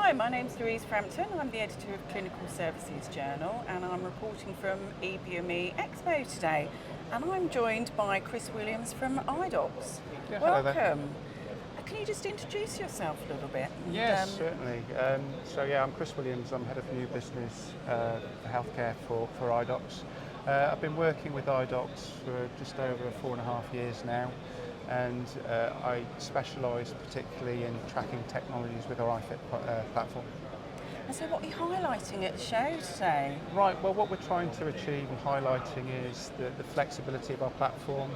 Hi, my name's Louise Frampton. I'm the editor of Clinical Services Journal and I'm reporting from EBME Expo today. And I'm joined by Chris Williams from Idox. Yeah, hello there. Welcome. Can you just introduce yourself a little bit? Yes, certainly. I'm Chris Williams. I'm Head of New Business for Healthcare for Idox. I've been working with Idox for just over 4.5 years now, and I specialise particularly in tracking technologies with our iFit platform. And so what are you highlighting at the show today? Right, well what we're trying to achieve and highlighting is the flexibility of our platform,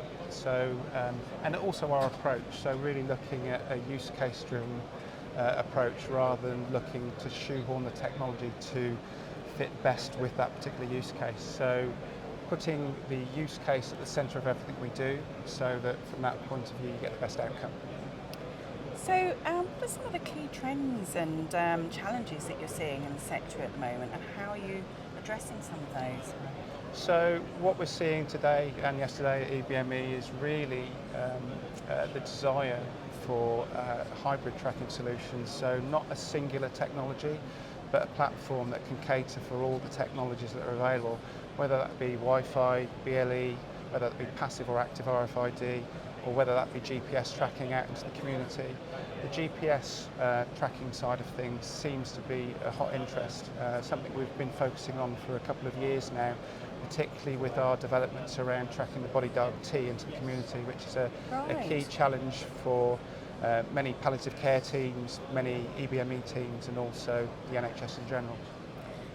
and also our approach, so really looking at a use case driven approach rather than looking to shoehorn the technology to fit best with that particular use case. So putting the use case at the centre of everything we do so that from that point of view you get the best outcome. So what are some of the key trends and challenges that you're seeing in the sector at the moment, and how are you addressing some of those? So what we're seeing today and yesterday at EBME is really the desire for hybrid tracking solutions, so not a singular technology but a platform that can cater for all the technologies that are available, whether that be Wi-Fi, BLE, whether that be passive or active RFID, or whether that be GPS tracking out into the community. The GPS tracking side of things seems to be a hot interest, something we've been focusing on for a couple of years now, particularly with our developments around tracking the bodyguard T into the community, which is a key challenge for many palliative care teams, many EBME teams, and also the NHS in general.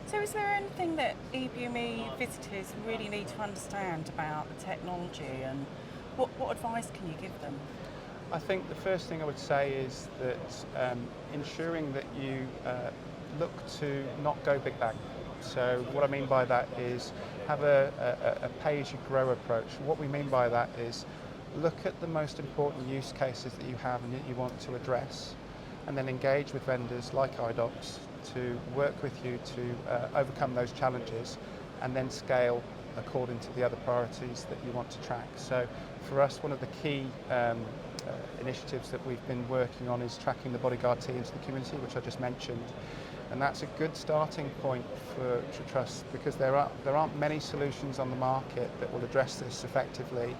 So is there anything that EBME visitors really need to understand about the technology, and what advice can you give them? I think the first thing I would say is that ensuring that you look to not go big bang. So what I mean by that is have a pay-as-you-grow approach. What we mean by that is look at the most important use cases that you have and that you want to address, and then engage with vendors like Idox to work with you to overcome those challenges and then scale according to the other priorities that you want to track. So for us, one of the key initiatives that we've been working on is tracking the bodyguard T into the community, which I just mentioned. And that's a good starting point for trust, because there aren't many solutions on the market that will address this effectively,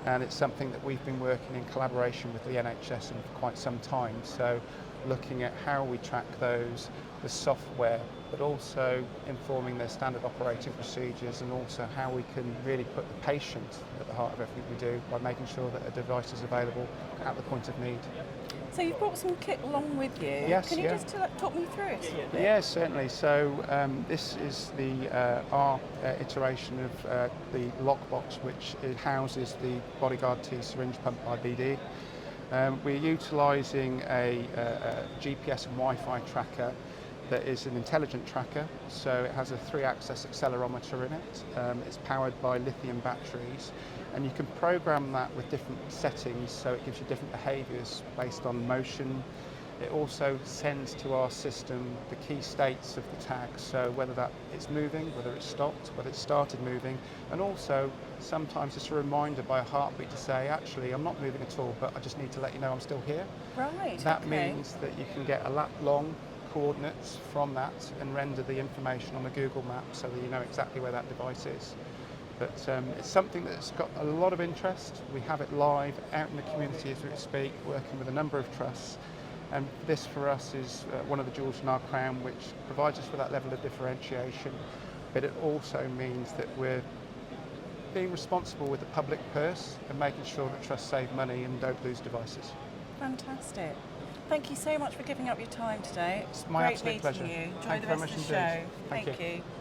and it's something that we've been working in collaboration with the NHS for quite some time. So looking at how we track those, the software, but also informing their standard operating procedures, and also how we can really put the patient at the heart of everything we do by making sure that a device is available at the point of need. So you've brought some kit along with you. Yes, Can you just talk me through it a little bit? Yes, certainly. So this is our iteration of the lockbox, which houses the bodyguard T syringe pump by BD. We're utilising a GPS and Wi-Fi tracker that is an intelligent tracker, so it has a 3-axis accelerometer in it. It's powered by lithium batteries, and you can program that with different settings, so it gives you different behaviours based on motion. It also sends to our system the key states of the tag, so whether that it's moving, whether it's stopped, whether it's started moving, and also sometimes it's a reminder by a heartbeat to say, actually, I'm not moving at all, but I just need to let you know I'm still here. Right. That means that you can get a lap long coordinates from that and render the information on the Google map so that you know exactly where that device is. But it's something that's got a lot of interest. We have it live out in the community as we speak, working with a number of trusts. And this for us is one of the jewels in our crown, which provides us with that level of differentiation. But it also means that we're being responsible with the public purse and making sure that trusts save money and don't lose devices. Fantastic. Thank you so much for giving up your time today. It's my absolute pleasure. Great meeting you. Enjoy Thank the you very rest of much the show. indeed. Thank you. You.